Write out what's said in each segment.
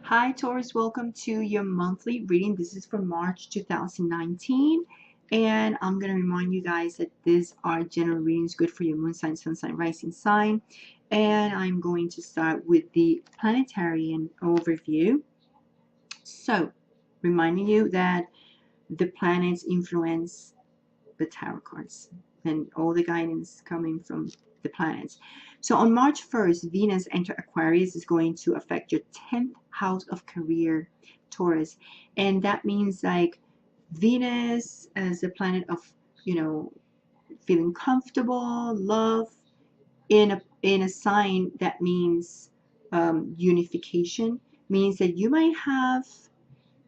Hi Taurus, welcome to your monthly reading. This is for March 2019, and I'm going to remind you guys that these are general readings good for your moon sign, sun sign, rising sign. And I'm going to start with the planetarian overview. So, reminding you that the planets influence the tarot cards and all the guidance coming from the planets. So on March 1st, Venus enter Aquarius is going to affect your 10th house of career, Taurus. And that means like Venus as a planet of, feeling comfortable, love in a sign that means unification, means that you might have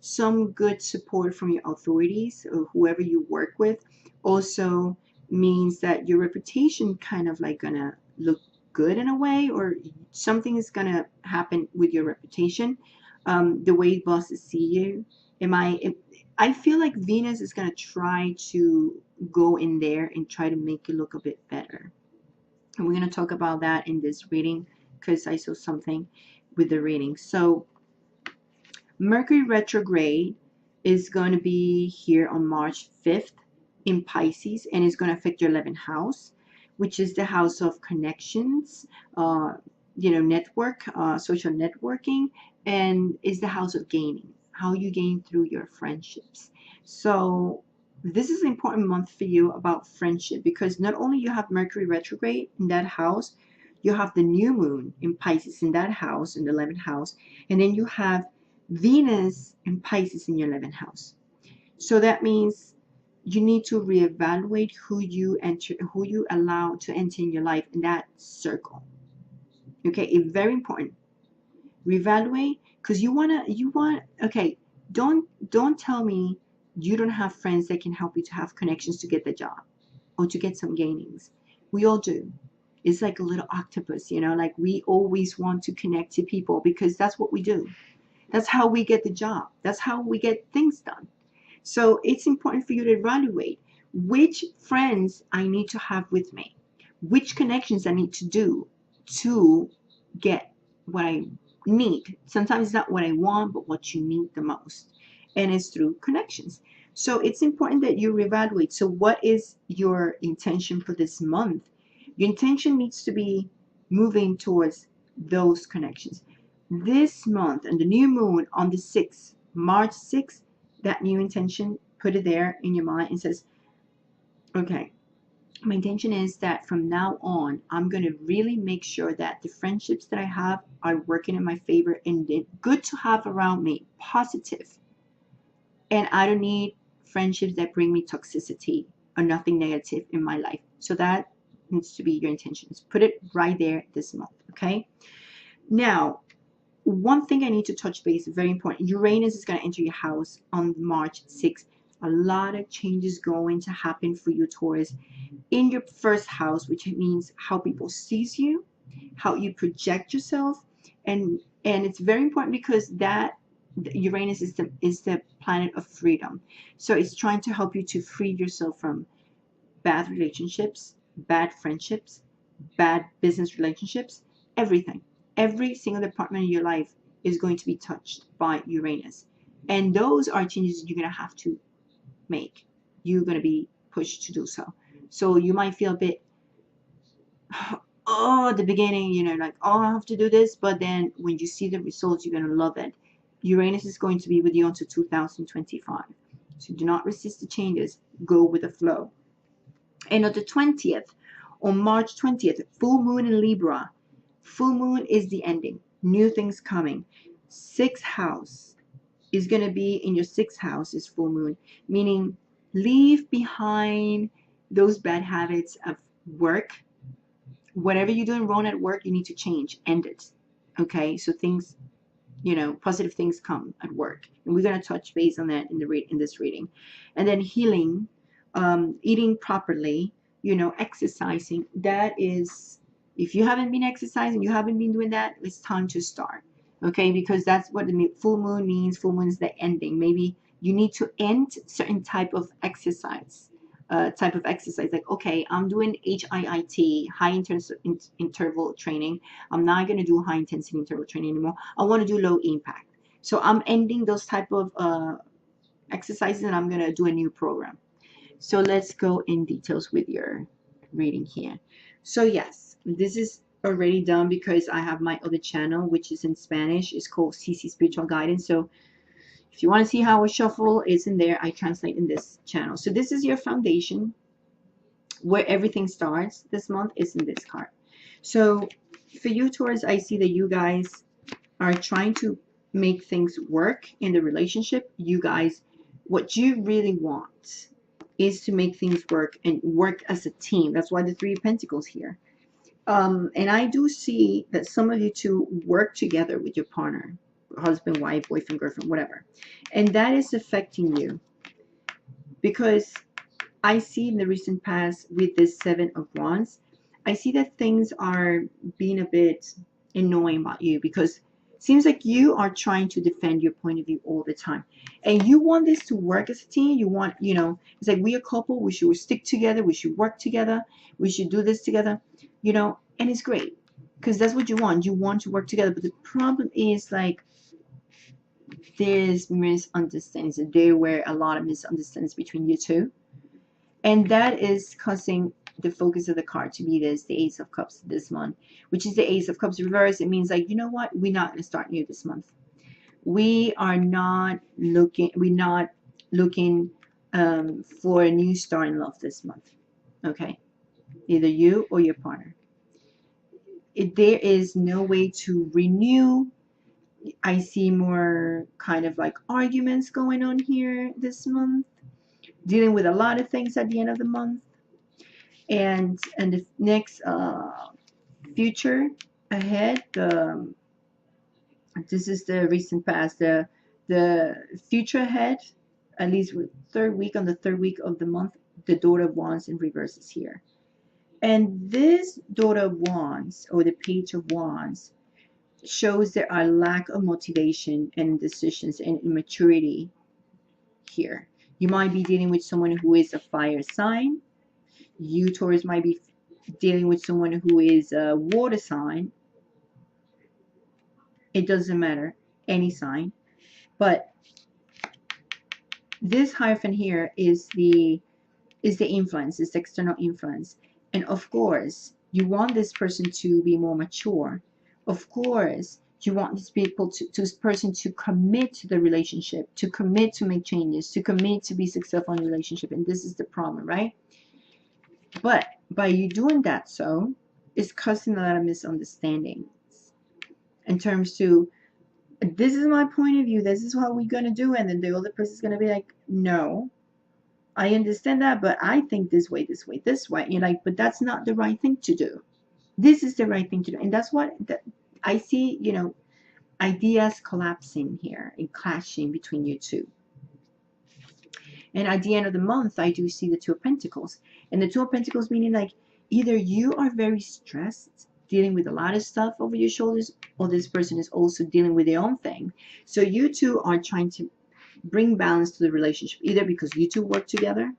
some good support from your authorities or whoever you work with. Also means that your reputation kind of like gonna look good in a way, or something is gonna happen with your reputation. The way bosses see you. I feel like Venus is gonna try to go in there and try to make you look a bit better. And we're gonna talk about that in this reading because I saw something with the reading. So Mercury retrograde is going to be here on March 5th in Pisces, and it's going to affect your 11th house, which is the house of connections, network, social networking, and is the house of gaining, how you gain through your friendships. So this is an important month for you about friendship, because not only you have Mercury retrograde in that house, you have the new moon in Pisces in that house, in the 11th house, and then you have Venus and Pisces in your 11th house. So that means you need to reevaluate who you allow to enter in your life in that circle. Okay, it's very important. Reevaluate, because okay, don't tell me you don't have friends that can help you to have connections to get the job or to get some gainings. We all do. It's like a little octopus, like we always want to connect to people because that's what we do. That's how we get the job. That's how we get things done. So it's important for you to evaluate which friends I need to have with me, which connections I need to do to get what I need. Sometimes it's not what I want, but what you need the most. And it's through connections. So it's important that you reevaluate. So what is your intention for this month? Your intention needs to be moving towards those connections. This month and the new moon on the 6th, March 6th, that new intention, put it there in your mind and says, okay, my intention is that from now on, I'm going to really make sure that the friendships that I have are working in my favor and good to have around me, positive. And I don't need friendships that bring me toxicity or nothing negative in my life. So that needs to be your intentions. Put it right there this month, okay? Now, one thing I need to touch base, very important. Uranus is going to enter your house on March 6th. A lot of changes going to happen for you, Taurus, in your first house, which means how people sees you, how you project yourself, and it's very important because that Uranus is the planet of freedom. So it's trying to help you to free yourself from bad relationships, bad friendships, bad business relationships, everything. Every single department in your life is going to be touched by Uranus. And those are changes you're going to have to make. You're going to be pushed to do so. So you might feel a bit, at the beginning, like, I have to do this. But then when you see the results, you're going to love it. Uranus is going to be with you until 2025. So do not resist the changes. Go with the flow. And on the 20th, on March 20th, full moon in Libra. Full moon is the ending. New things coming. 6th house is going to be in your 6th house is full moon, meaning leave behind those bad habits of work. Whatever you're doing wrong at work, you need to change. End it. Okay? So things, positive things come at work. And we're going to touch base on that in this reading. And then healing, eating properly, exercising. That is, if you haven't been exercising, you haven't been doing that, it's time to start. Okay, because that's what the full moon means. Full moon is the ending. Maybe you need to end certain type of exercise. Like, okay, I'm doing HIIT, high interval training. I'm not going to do high intensity interval training anymore. I want to do low impact. So I'm ending those type of exercises, and I'm going to do a new program. So let's go in details with your reading here. So yes, this is already done because I have my other channel, which is in Spanish. It's called CC Spiritual Guidance. So if you want to see how I shuffle, it's in there. I translate in this channel. So this is your foundation, where everything starts this month is in this card. So for you, Taurus, I see that you guys are trying to make things work in the relationship. You guys, what you really want is to make things work and work as a team. That's why the Three of Pentacles here. And I do see that some of you two work together with your partner, husband, wife, boyfriend, girlfriend, whatever. And that is affecting you because I see in the recent past with this Seven of Wands, I see that things are being a bit annoying about you because it seems like you are trying to defend your point of view all the time. And you want this to work as a team. You want, you know, it's like we a couple, we should stick together, we should work together, we should do this together, you know, and it's great because that's what you want. You want to work together. But the problem is like there's misunderstandings. There were a lot of misunderstandings between you two. And that is causing the focus of the card to be this, the Ace of Cups this month, which is the Ace of Cups reverse. It means like, you know what? We're not going to start new this month. We're not looking for a new start in love this month. Okay. Either you or your partner. There is no way to renew. I see more kind of like arguments going on here this month, dealing with a lot of things at the end of the month. And the next future ahead, this is the recent past, the future ahead, at least with on the third week of the month, the Daughter of Wands in reverse is here. And this Daughter of Wands, or the Page of Wands, shows there are lack of motivation and decisions and immaturity here. You might be dealing with someone who is a fire sign. You, Taurus, might be dealing with someone who is a water sign. It doesn't matter, any sign. But this hyphen here is the influence, this external influence. And of course, you want this person to be more mature. Of course, you want this person to commit to the relationship, to commit to make changes, to commit to be successful in the relationship. And this is the problem, right? But by you doing that, so it's causing a lot of misunderstandings in terms to, this is my point of view, this is what we're going to do, and then the other person is going to be like, no, I understand that, but I think this way, this way, this way. You're like, but that's not the right thing to do. This is the right thing to do. And that's what I see, you know, ideas collapsing here and clashing between you two. And at the end of the month, I do see the Two of Pentacles. And the Two of Pentacles meaning like either you are very stressed, dealing with a lot of stuff over your shoulders, or this person is also dealing with their own thing. So you two are trying to bring balance to the relationship, either because you two work together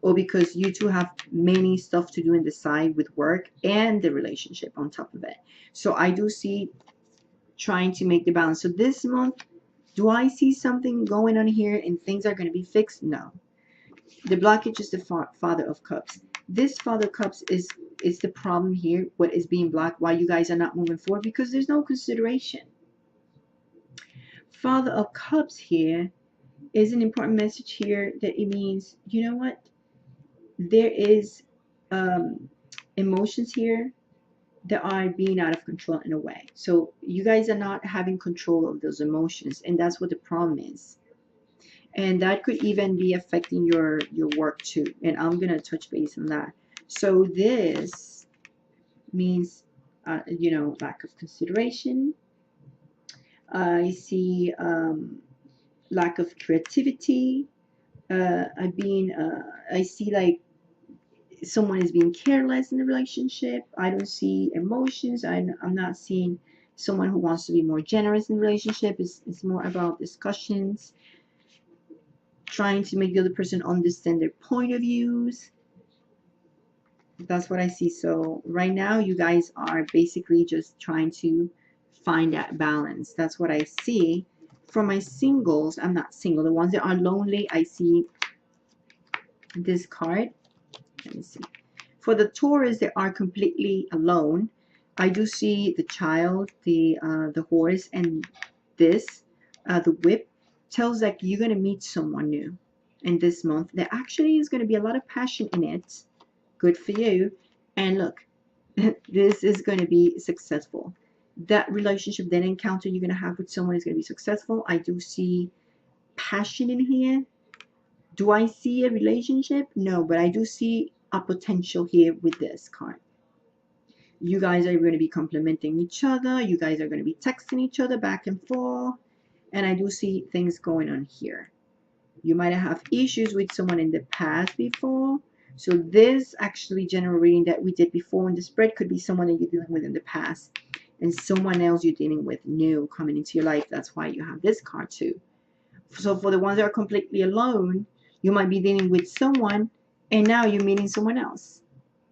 or because you two have many stuff to do in the side with work and the relationship on top of it. So I do see trying to make the balance. So this month, do I see something going on here and things are going to be fixed? No. The blockage is the Father of Cups. This Father of Cups is the problem here. What is being blocked? Why you guys are not moving forward? Because there's no consideration. Father of Cups here is an important message here that it means, you know what? There is emotions here that are being out of control in a way. So you guys are not having control of those emotions, and that's what the problem is. And that could even be affecting your work too. And I'm going to touch base on that. So this means, you know, lack of consideration. I see lack of creativity. I see like someone is being careless in the relationship. I don't see emotions. I'm not seeing someone who wants to be more generous in the relationship. It's more about discussions, trying to make the other person understand their point of views. That's what I see. So right now you guys are basically just trying to find that balance. That's what I see. For my singles, I'm not single. The ones that are lonely, I see this card. Let me see. For the Taurus that are completely alone, I do see the child, the horse, and this, the whip, tells like you're going to meet someone new in this month. There actually is going to be a lot of passion in it. Good for you. And look, this is going to be successful. That relationship, that encounter you're going to have with someone is going to be successful. I do see passion in here. Do I see a relationship? No, but I do see a potential here with this card. You guys are going to be complimenting each other. You guys are going to be texting each other back and forth. And I do see things going on here. You might have issues with someone in the past before. So this actually general reading that we did before in the spread could be someone that you're dealing with in the past. And someone else you're dealing with new coming into your life. That's why you have this card too. So for the ones that are completely alone, you might be dealing with someone and now you're meeting someone else.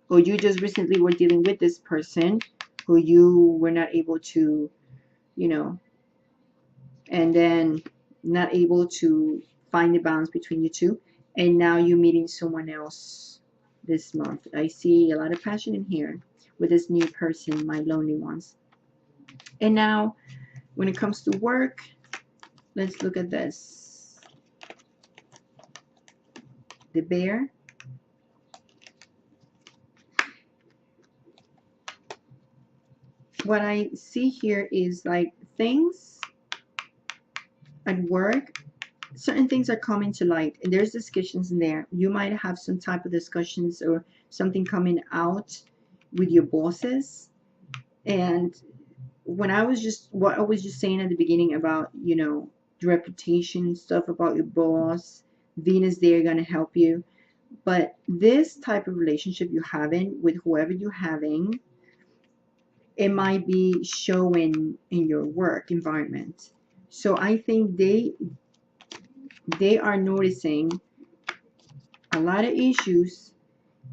Or you just recently were dealing with this person who you were not able to, you know, and then not able to find the balance between you two. And now you're meeting someone else this month. I see a lot of passion in here with this new person, my lonely ones. And now when it comes to work, let's look at this. The bear. What I see here is like things at work, certain things are coming to light and there's discussions in there. You might have some type of discussions or something coming out with your bosses. And when I was just what I was just saying at the beginning about, you know, the reputation stuff about your boss, Venus there gonna help you. But this type of relationship you're having with whoever you're having, it might be showing in your work environment. So I think they are noticing a lot of issues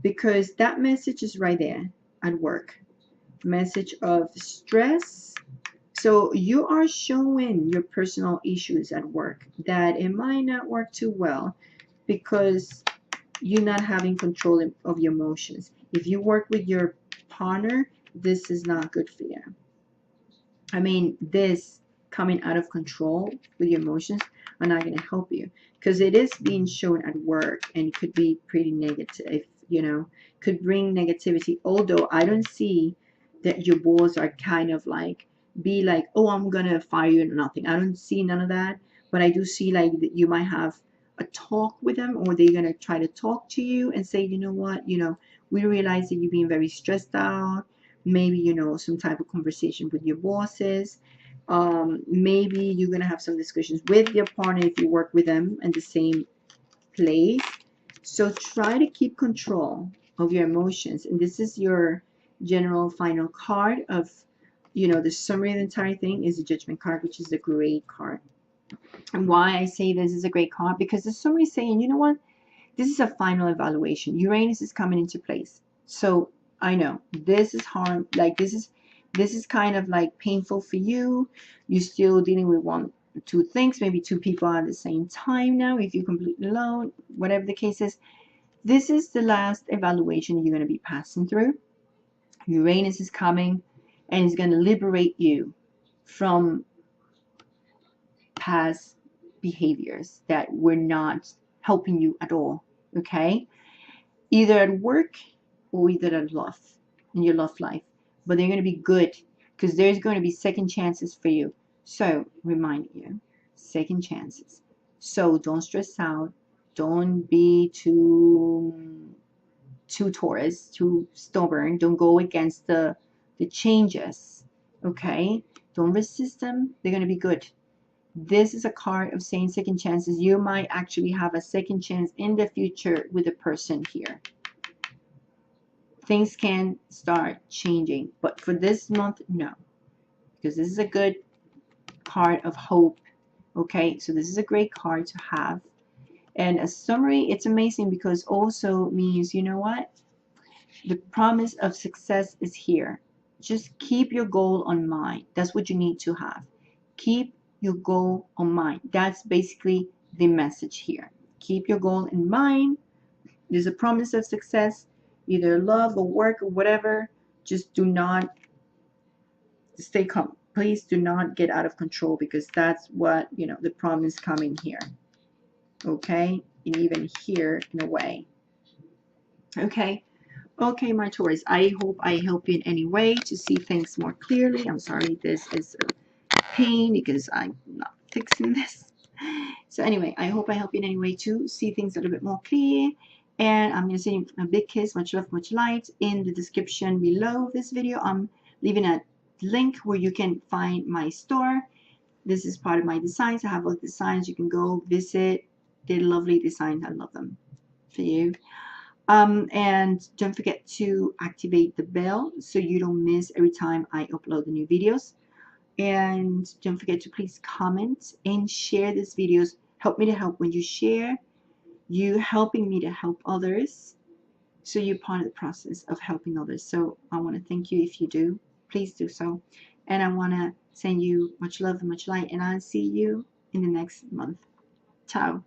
because that message is right there at work. Message of stress. So you are showing your personal issues at work that it might not work too well because you're not having control of your emotions. If you work with your partner, this is not good for you. I mean, this coming out of control with your emotions are not going to help you because it is being shown at work and it could be pretty negative, you know, could bring negativity. Although I don't see that your boss are kind of like, be like, oh, I'm going to fire you or nothing. I don't see none of that. But I do see like that you might have a talk with them or they're going to try to talk to you and say, you know what, you know, we realize that you're being very stressed out. Maybe, you know, some type of conversation with your bosses. Maybe you're going to have some discussions with your partner if you work with them in the same place. So try to keep control of your emotions. And this is your general final card of, you know, the summary of the entire thing is the Judgment card, which is a great card. And why I say this is a great card, because there's somebody saying, you know what, this is a final evaluation. Uranus is coming into place. So I know this is hard. Like this is kind of like painful for you. You're still dealing with one, two things, maybe two people at the same time now. If you're completely alone, whatever the case is, this is the last evaluation you're going to be passing through. Uranus is coming and it's going to liberate you from past behaviors that were not helping you at all. Okay, either at work or either at love, in your love life, but they're going to be good because there's going to be second chances for you. So remind you, second chances. So don't stress out. Don't be too Taurus, too stubborn. Don't go against the changes. Okay, don't resist them. They're going to be good. This is a card of saying second chances. You might actually have a second chance in the future with a person here. Things can start changing, but for this month, no, because this is a good card of hope. Okay, so this is a great card to have. And a summary, it's amazing because also means, you know what, the promise of success is here. Just keep your goal on mind. That's what you need to have. Keep your goal in mind. That's basically the message here. Keep your goal in mind. There's a promise of success, either love or work or whatever. Just do not stay calm. Please do not get out of control, because that's what, you know, the problem is coming here. Okay? And even here in a way. Okay? Okay, my Taurus, I hope I help you in any way to see things more clearly. I'm sorry this is a pain because I'm not fixing this. So anyway, I hope I help you in any way to see things a little bit more clear. And I'm going to send you a big kiss, much love, much light. In the description below this video, I'm leaving a link where you can find my store. This is part of my designs. I have all the designs. You can go visit. They're lovely designs. I love them for you. And don't forget to activate the bell so you don't miss every time I upload the new videos. And don't forget to please comment and share these videos. Help me to help. When you share, you helping me to help others. So you're part of the process of helping others. So I want to thank you if you do. Please do so. And I want to send you much love and much light. And I'll see you in the next month. Ciao.